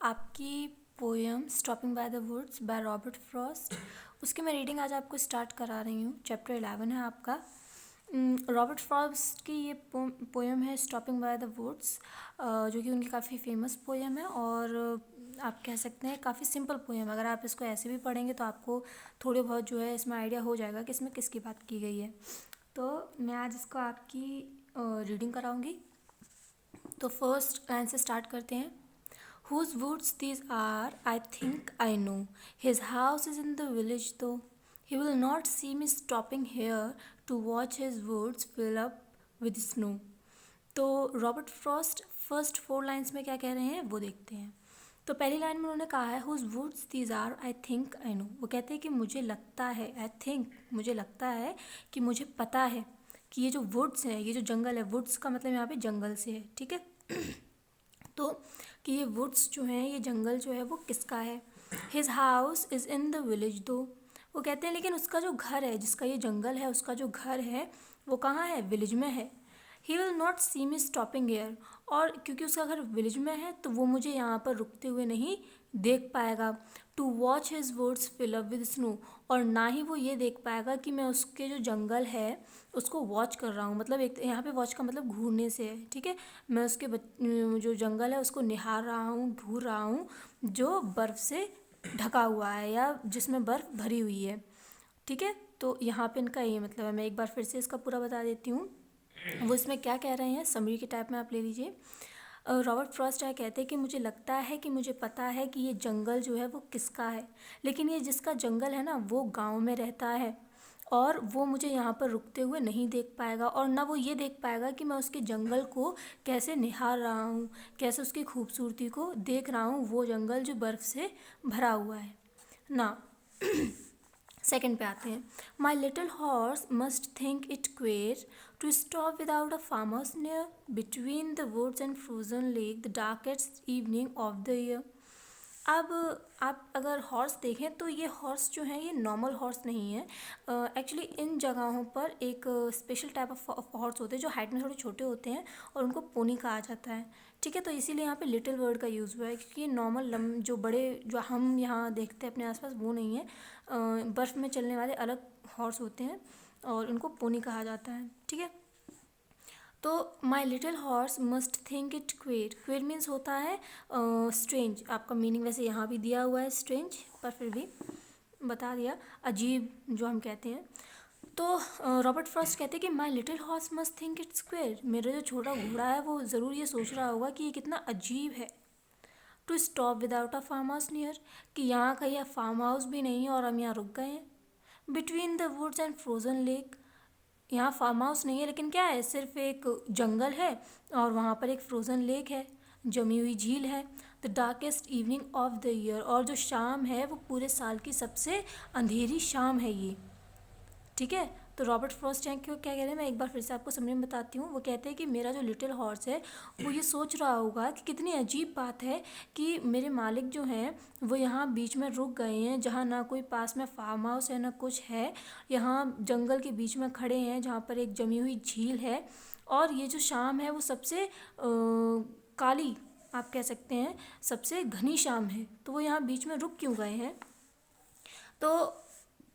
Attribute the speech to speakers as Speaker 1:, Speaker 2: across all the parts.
Speaker 1: आपकी poem stopping by the woods by Robert Frost. उसकी मैं रीडिंग आज आपको स्टार्ट करा रही हूँ। चैप्टर 11 है आपका। रॉबर्ट फ्रॉस्ट की ये पोएम है स्टॉपिंग बाय द वुड्स, जो कि उनकी काफ़ी फेमस पोएम है और आप कह सकते हैं काफ़ी सिंपल पोएम। अगर आप इसको ऐसे भी पढ़ेंगे तो आपको थोड़े बहुत जो है इसमें आइडिया हो जाएगा कि इसमें किसकी बात की गई है। तो मैं आज इसको आपकी रीडिंग कराऊंगी। तो फर्स्ट लाइन से स्टार्ट करते हैं। Whose woods these are, I think I know. His house is in the village though. He will not see me stopping here to watch his woods fill up with snow. तो Robert Frost first 4 lines में क्या कह रहे हैं वो देखते हैं। तो पहली लाइन में उन्होंने कहा है whose woods these are I think I know. वो कहते हैं कि मुझे लगता है, आई थिंक मुझे लगता है कि मुझे पता है कि ये जो वुड्स है, ये जो जंगल है, वुड्स का मतलब यहाँ पे जंगल से है, ठीक है। तो कि ये वुड्स जो हैं, ये जंगल जो है वो किसका है। His house is in the village दो। वो कहते हैं लेकिन उसका जो घर है, जिसका ये जंगल है, उसका जो घर है वो कहाँ है, विलेज में है। He will not see me stopping here. और क्योंकि उसका घर विलेज में है तो वो मुझे यहाँ पर रुकते हुए नहीं देख पाएगा। To watch his woods fill up with snow. और ना ही वो ये देख पाएगा कि मैं उसके जो जंगल है उसको वॉच कर रहा हूँ। मतलब एक यहाँ पे वॉच का मतलब घूरने से है, ठीक है। मैं उसके जो जंगल है उसको निहार रहा हूँ, घूर रहा हूँ, जो बर्फ़ से ढका हुआ है या जिसमें बर्फ़ भरी हुई है, ठीक है। तो यहाँ पे इनका ये मतलब है। मैं एक बार फिर से इसका पूरा बता देती हूँ। वो इसमें क्या कह रहे हैं, समरी के टाइप में आप ले लीजिए। रॉबर्ट फ्रॉस्ट क्या कहते हैं कि मुझे लगता है कि मुझे पता है कि ये जंगल जो है वो किसका है, लेकिन ये जिसका जंगल है ना वो गांव में रहता है और वो मुझे यहाँ पर रुकते हुए नहीं देख पाएगा और ना वो ये देख पाएगा कि मैं उसके जंगल को कैसे निहार रहा हूँ, कैसे उसकी खूबसूरती को देख रहा हूँ, वो जंगल जो बर्फ़ से भरा हुआ है ना। सेकंड पे आते हैं। My little horse must think it queer to stop without a farmers near between the woods and frozen lake the darkest evening of the year. अब आप अगर हॉर्स देखें तो ये हॉर्स जो हैं ये नॉर्मल हॉर्स नहीं है। एक्चुअली इन जगहों पर एक स्पेशल टाइप ऑफ हॉर्स होते हैं जो हाइट में थोड़े छोटे होते हैं और उनको पोनी कहा जाता है, ठीक है। तो इसीलिए यहाँ पे लिटिल वर्ड का यूज़ हुआ है क्योंकि ये नॉर्मल जो बड़े जो हम यहाँ देखते हैं अपने आसपास वो नहीं है। बर्फ़ में चलने वाले अलग हॉर्स होते हैं और उनको पोनी कहा जाता है, ठीक है। तो माई little horse must think it क्वेर। क्वेर means होता है स्ट्रेंज। आपका मीनिंग वैसे यहाँ भी दिया हुआ है स्ट्रेंज, पर फिर भी बता दिया, अजीब जो हम कहते हैं। तो रॉबर्ट फ्रॉस्ट कहते हैं कि my little horse must think it's queer. मेरा जो छोटा घोड़ा है वो ज़रूर ये सोच रहा होगा कि ये कितना अजीब है। To stop without a farm house near, कि यहाँ कहीं फार्म हाउस भी नहीं है और हम यहाँ रुक गए हैं। Between the woods and frozen lake, यहाँ फार्म हाउस नहीं है लेकिन क्या है, सिर्फ एक जंगल है और वहाँ पर एक फ्रोज़न लेक है, जमी हुई झील है। The darkest evening of the year, और जो शाम है वो पूरे साल की सबसे अंधेरी शाम है ये, ठीक है। तो रॉबर्ट फ्रॉस्ट यहाँ क्यों क्या कह रहे हैं मैं एक बार फिर से आपको समझ में बताती हूँ। वो कहते हैं कि मेरा जो लिटिल हॉर्स है वो ये सोच रहा होगा कि कितनी अजीब बात है कि मेरे मालिक जो हैं वो यहाँ बीच में रुक गए हैं, जहाँ ना कोई पास में फार्म हाउस है ना कुछ है, यहाँ जंगल के बीच में खड़े हैं जहाँ पर एक जमी हुई झील है और ये जो शाम है वो सबसे काली आप कह सकते हैं, सबसे घनी शाम है। तो वो यहाँ बीच में रुक क्यों गए हैं। तो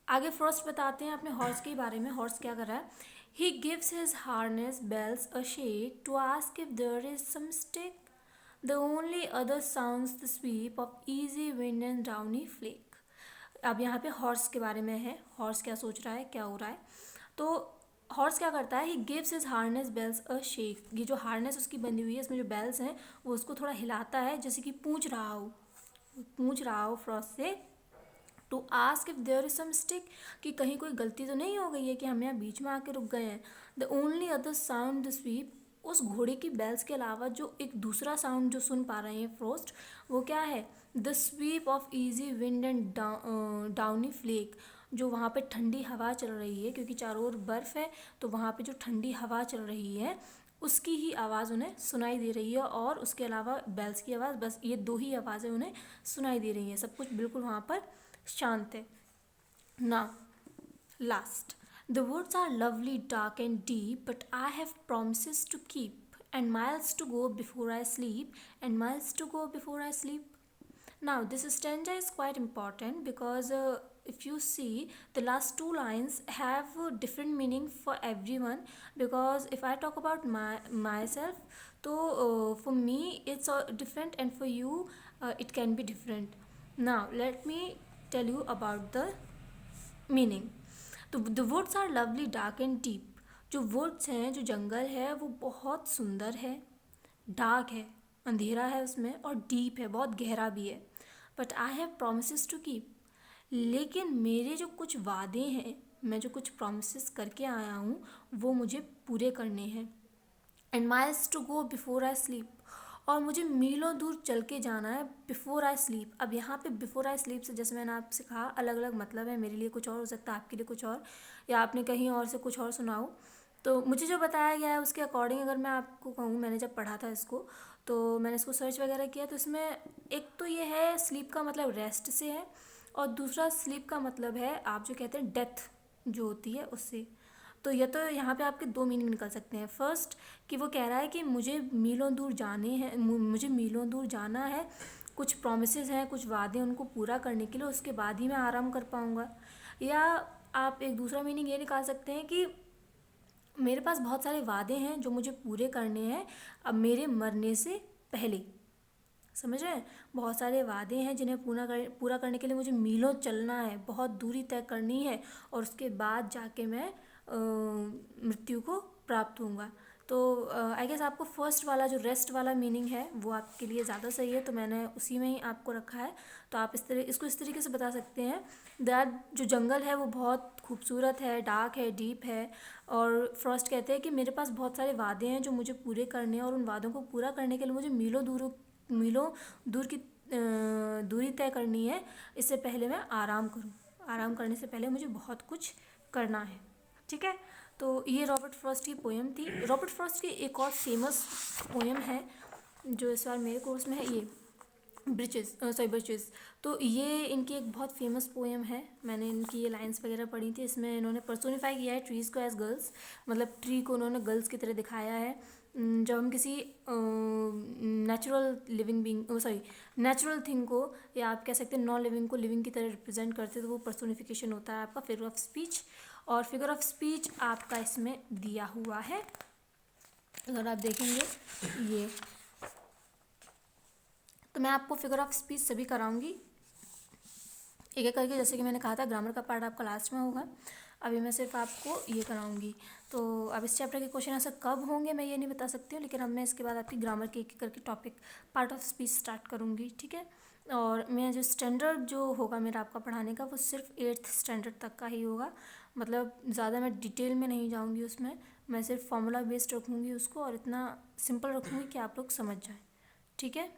Speaker 1: आगे फ्रॉस्ट बताते हैं अपने हॉर्स के बारे में। हॉर्स क्या कर रहा है। He gives his harness bells a shake to ask if there is some mistake, the only other sounds the sweep of easy wind and downy flake. अब यहाँ पे हॉर्स के बारे में है, हॉर्स क्या सोच रहा है, क्या हो रहा है। तो हॉर्स क्या करता है, he gives his harness bells a shake. ये जो हार्नेस उसकी बंधी हुई है इसमें जो बेल्स हैं वो उसको थोड़ा हिलाता है, जैसे कि पूछ रहा हो फ्रॉस्ट से to ask if there is some mistake, कि कहीं कोई गलती तो नहीं हो गई है कि हम यहाँ बीच में आके रुक गए हैं। The only other sound the SVEEP, उस घोड़े की बेल्स के अलावा जो एक दूसरा साउंड जो सुन पा रहे हैं फ्रोस्ट, वो क्या है, the sweep of easy wind and downy flake. जो वहाँ पे ठंडी हवा चल रही है क्योंकि चारों ओर बर्फ़ है, तो वहाँ पे जो ठंडी हवा चल रही है उसकी ही आवाज़ उन्हें सुनाई दे रही है और उसके अलावा बेल्स की आवाज़, बस ये दो ही आवाज़ें उन्हें सुनाई दे रही हैं। सब कुछ बिल्कुल वहाँ पर शांत है ना। Last, the woods are lovely dark and deep but I have promises to keep and miles to go before I sleep and miles to go before I sleep। Now, this stanza is quite important because if you see, the last two lines have a different meaning for everyone. Because if I talk about myself, so for me it's different, and for you it can be different. Now, let me tell you about the meaning. तो the woods are lovely dark and deep. जो woods हैं, जो जंगल है, वो बहुत सुंदर है, dark है, अंधेरा है उसमें, और डीप है, बहुत गहरा भी है. But I have promise to keep. लेकिन मेरे जो कुछ वादे हैं, मैं जो कुछ प्रोमिस करके आया हूँ, वो मुझे पूरे करने हैं. And miles to go before I sleep. और मुझे मीलों दूर चल के जाना है बिफोर आई स्लीप. अब यहाँ पे बिफोर आई स्लीप से, जैसे मैंने आपसे कहा, अलग अलग मतलब है. मेरे लिए कुछ और हो सकता है, आपके लिए कुछ और, या आपने कहीं और से कुछ और सुना हो. तो मुझे जो बताया गया है उसके अकॉर्डिंग अगर मैं आपको कहूँ, मैंने जब पढ़ा था इसको, तो मैंने इसको सर्च वगैरह किया, तो इसमें एक तो ये है, स्लीप का मतलब रेस्ट से है, और दूसरा स्लीप का मतलब है, आप जो कहते हैं डेथ जो होती है उससे. तो ये तो यहाँ पे आपके दो मीनिंग निकल सकते हैं. फर्स्ट, कि वो कह रहा है कि मुझे मीलों दूर जाने हैं, मुझे मीलों दूर जाना है, कुछ प्रोमिसेस हैं, कुछ वादे, उनको पूरा करने के लिए, उसके बाद ही मैं आराम कर पाऊँगा. या आप एक दूसरा मीनिंग ये निकाल सकते हैं कि मेरे पास बहुत सारे वादे हैं जो मुझे पूरे करने हैं अब मेरे मरने से पहले. समझ रहे हैं? बहुत सारे वादे हैं जिन्हें पूरा करने के लिए मुझे मीलों चलना है, बहुत दूरी तय करनी है, और उसके बाद जाके मैं मृत्यु को प्राप्त होऊंगा. तो आई गेस आपको फर्स्ट वाला जो रेस्ट वाला मीनिंग है वो आपके लिए ज़्यादा सही है, तो मैंने उसी में ही आपको रखा है. तो आप इसको इस तरीके से बता सकते हैं दैट जो जंगल है वो बहुत खूबसूरत है, डार्क है, डीप है. और फ्रॉस्ट कहते हैं कि मेरे पास बहुत सारे वादे हैं जो मुझे पूरे करने हैं, और उन वादों को पूरा करने के लिए मुझे मीलों दूर की दूरी तय करनी है. इससे पहले मैं आराम करूं. आराम करने से पहले मुझे बहुत कुछ करना है. ठीक है? तो ये रॉबर्ट फ्रॉस्ट की पोएम थी. रॉबर्ट फ्रॉस्ट की एक और फेमस पोएम है जो इस बार मेरे कोर्स में है, ये ब्रिचेस. तो ये इनकी एक बहुत फेमस पोएम है. मैंने इनकी ये लाइंस वगैरह पढ़ी थी. इसमें इन्होंने पर्सोनीफाई किया है ट्रीज़ को एज गर्ल्स, मतलब ट्री को उन्होंने गर्ल्स की तरह दिखाया है. जब हम किसी natural living being, sorry, natural thing को, या आप कह सकते हैं नॉन लिविंग को लिविंग की तरह रिप्रेजेंट करते हैं, तो वो पर्सोनिफिकेशन होता है आपका फिगर ऑफ स्पीच. और फिगर ऑफ स्पीच आपका इसमें दिया हुआ है, अगर आप देखेंगे ये. तो मैं आपको फिगर ऑफ स्पीच सभी कराऊंगी एक एक करके. जैसे कि मैंने कहा था, ग्रामर का पार्ट आपका लास्ट में होगा. अभी मैं सिर्फ आपको ये कराऊंगी. तो अब इस चैप्टर के क्वेश्चन आंसर कब होंगे मैं ये नहीं बता सकती हूँ, लेकिन अब मैं इसके बाद आपकी ग्रामर के एक करके topic part of speech start करूँगी. ठीक है? और मैं जो स्टैंडर्ड जो होगा मेरा आपका पढ़ाने का, वो सिर्फ 8th स्टैंडर्ड तक का ही होगा. मतलब ज़्यादा मैं डिटेल में नहीं जाऊँगी उसमें. मैं सिर्फ फॉर्मूला बेस्ड रखूँगी उसको, और इतना सिंपल रखूँगी कि आप लोग समझ जाएँ. ठीक है?